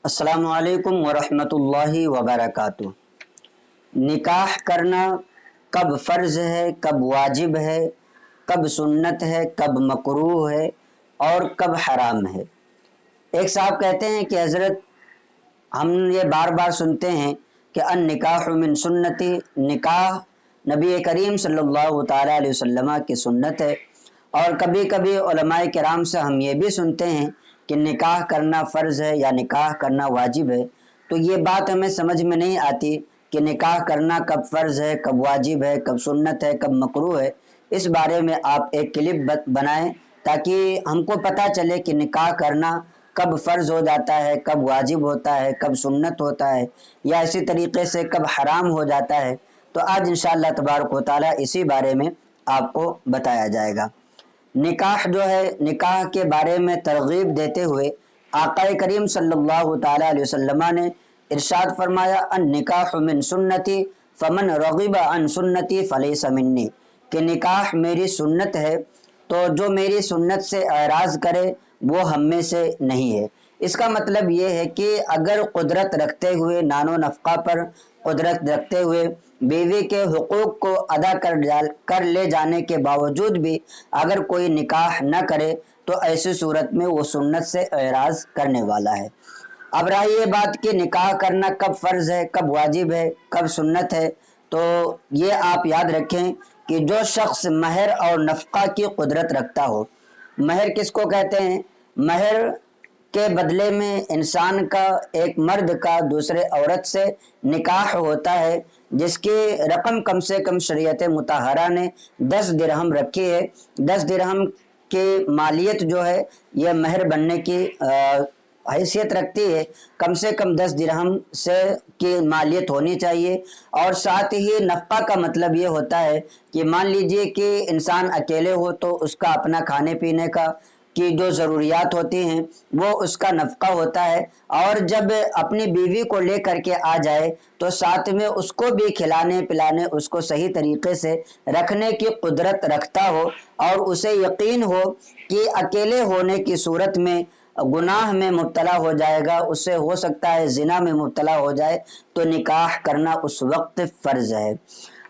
السلام علیکم ورحمۃ اللہ وبرکاتہ۔ نکاح کرنا کب فرض ہے، کب واجب ہے، کب سنت ہے، کب مکروہ ہے اور کب حرام ہے۔ ایک صاحب کہتے ہیں کہ حضرت ہم یہ بار بار سنتے ہیں کہ النکاح من سنتی، نکاح نبی کریم صلی اللہ تعالیٰ علیہ وسلم کی سنت ہے، اور کبھی کبھی علماء کرام سے ہم یہ بھی سنتے ہیں کہ نکاح کرنا فرض ہے یا نکاح کرنا واجب ہے۔ تو یہ بات ہمیں سمجھ میں نہیں آتی کہ نکاح کرنا کب فرض ہے، کب واجب ہے، کب سنت ہے، کب مکروہ ہے۔ اس بارے میں آپ ایک کلپ بنائیں تاکہ ہم کو پتہ چلے کہ نکاح کرنا کب فرض ہو جاتا ہے، کب واجب ہوتا ہے، کب سنت ہوتا ہے، یا اسی طریقے سے کب حرام ہو جاتا ہے۔ تو آج انشاءاللہ تبارک و تعالیٰ اسی بارے میں آپ کو بتایا جائے گا۔ نکاح جو ہے، نکاح کے بارے میں ترغیب دیتے ہوئے آقا کریم صلی اللہ تعالیٰ علیہ وسلم نے ارشاد فرمایا النکاح من سنتی فمن رغب عن سنتی فلیس منی، کہ نکاح میری سنت ہے، تو جو میری سنت سے اعراض کرے وہ ہم میں سے نہیں ہے۔ اس کا مطلب یہ ہے کہ اگر قدرت رکھتے ہوئے، نان و نفقہ پر قدرت رکھتے ہوئے، بیوی کے حقوق کو ادا کر لے جانے کے باوجود بھی اگر کوئی نکاح نہ کرے تو ایسی صورت میں وہ سنت سے اعراض کرنے والا ہے۔ اب رہی یہ بات کہ نکاح کرنا کب فرض ہے، کب واجب ہے، کب سنت ہے، تو یہ آپ یاد رکھیں کہ جو شخص مہر اور نفقہ کی قدرت رکھتا ہو۔ مہر کس کو کہتے ہیں؟ مہر کے بدلے میں انسان کا، ایک مرد کا دوسرے عورت سے نکاح ہوتا ہے، جس کی رقم کم سے کم شریعت مطہرہ نے 10 درہم رکھی ہے۔ 10 درہم کی مالیت جو ہے یہ مہر بننے کی حیثیت رکھتی ہے، کم سے کم 10 درہم سے کی مالیت ہونی چاہیے۔ اور ساتھ ہی نفقہ کا مطلب یہ ہوتا ہے کہ مان لیجئے کہ انسان اکیلے ہو تو اس کا اپنا کھانے پینے کا کی جو ضروریات ہوتی ہیں وہ اس کا نفقہ ہوتا ہے، اور جب اپنی بیوی کو لے کر کے آ جائے تو ساتھ میں اس کو بھی کھلانے پلانے، اس کو صحیح طریقے سے رکھنے کی قدرت رکھتا ہو، اور اسے یقین ہو کہ اکیلے ہونے کی صورت میں گناہ میں مبتلا ہو جائے گا، اس سے ہو سکتا ہے زنا میں مبتلا ہو جائے، تو نکاح کرنا اس وقت فرض ہے۔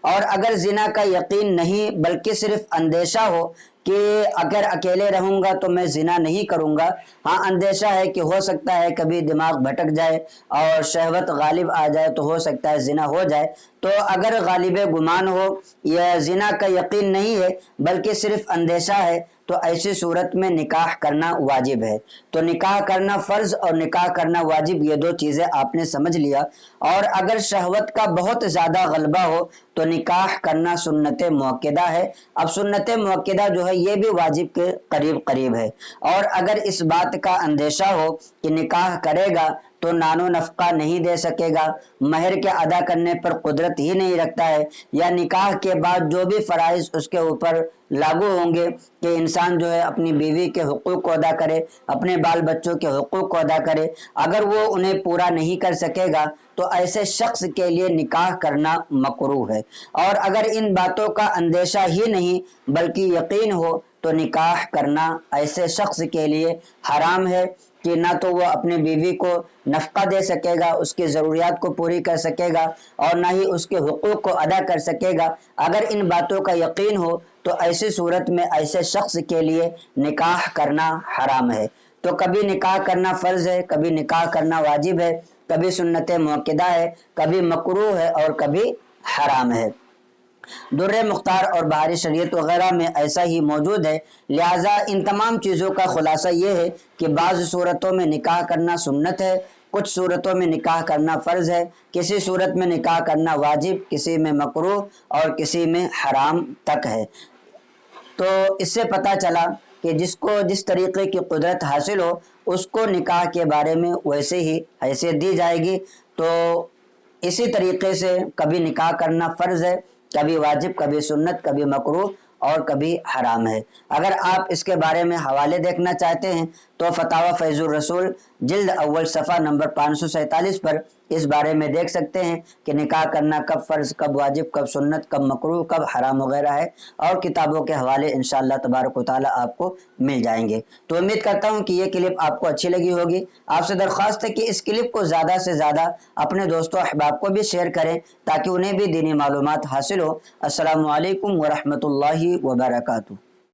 اور اگر زنا کا یقین نہیں بلکہ صرف اندیشہ ہو کہ اگر اکیلے رہوں گا تو میں زنا نہیں کروں گا، ہاں اندیشہ ہے کہ ہو سکتا ہے کبھی دماغ بھٹک جائے اور شہوت غالب آ جائے تو ہو سکتا ہے زنا ہو جائے، تو اگر غالب گمان ہو یا زنا کا یقین نہیں ہے بلکہ صرف اندیشہ ہے تو ایسی صورت میں نکاح کرنا واجب ہے۔ تو نکاح کرنا فرض اور نکاح کرنا واجب، یہ دو چیزیں آپ نے سمجھ لیا۔ اور اگر شہوت کا بہت زیادہ غلبہ ہو تو نکاح کرنا سنت مؤکدہ ہے۔ اب سنت مؤکدہ جو ہے یہ بھی واجب کے قریب ہے، اور اگر اس بات کا اندیشہ ہو کہ نکاح کرے گا تو نان و نفقہ نہیں دے سکے گا، مہر کے ادا کرنے پر قدرت ہی نہیں رکھتا ہے، یا نکاح کے بعد جو بھی فرائض اس کے اوپر لاگو ہوں گے کہ انسان جو ہے اپنی بیوی کے حقوق کو ادا کرے، اپنے بال بچوں کے حقوق کو ادا کرے، اگر وہ انہیں پورا نہیں کر سکے گا تو ایسے شخص کے لیے نکاح کرنا مکروہ ہے۔ اور اگر ان باتوں کا اندیشہ ہی نہیں بلکہ یقین ہو تو نکاح کرنا ایسے شخص کے لیے حرام ہے کہ نہ تو وہ اپنے بیوی کو نفقہ دے سکے گا، اس کی ضروریات کو پوری کر سکے گا، اور نہ ہی اس کے حقوق کو ادا کر سکے گا۔ اگر ان باتوں کا یقین ہو تو ایسی صورت میں ایسے شخص کے لیے نکاح کرنا حرام ہے۔ تو کبھی نکاح کرنا فرض ہے، کبھی نکاح کرنا واجب ہے، کبھی سنت مؤکدہ ہے، کبھی مکروہ ہے اور کبھی حرام ہے۔ در مختار اور بہار شریعت وغیرہ میں ایسا ہی موجود ہے۔ لہٰذا ان تمام چیزوں کا خلاصہ یہ ہے کہ بعض صورتوں میں نکاح کرنا سنت ہے، کچھ صورتوں میں نکاح کرنا فرض ہے، کسی صورت میں نکاح کرنا واجب، کسی میں مکروہ اور کسی میں حرام تک ہے۔ تو اس سے پتہ چلا کہ جس کو جس طریقے کی قدرت حاصل ہو اس کو نکاح کے بارے میں ویسے ہی حیثیت دی جائے گی۔ تو اسی طریقے سے کبھی نکاح کرنا فرض ہے، کبھی واجب، کبھی سنت، کبھی مکروہ اور کبھی حرام ہے۔ اگر آپ اس کے بارے میں حوالے دیکھنا چاہتے ہیں تو فتاوی فیض الرسول جلد اول صفحہ نمبر 547 پر اس بارے میں دیکھ سکتے ہیں کہ نکاح کرنا کب فرض، کب واجب، کب سنت، کب مکروہ، کب حرام وغیرہ ہے، اور کتابوں کے حوالے انشاءاللہ تبارک و تعالی آپ کو مل جائیں گے۔ تو امید کرتا ہوں کہ یہ کلپ آپ کو اچھی لگی ہوگی۔ آپ سے درخواست ہے کہ اس کلپ کو زیادہ سے زیادہ اپنے دوستوں احباب کو بھی شیئر کریں تاکہ انہیں بھی دینی معلومات حاصل ہو۔ السلام علیکم ورحمۃ اللہ وبرکاتہ۔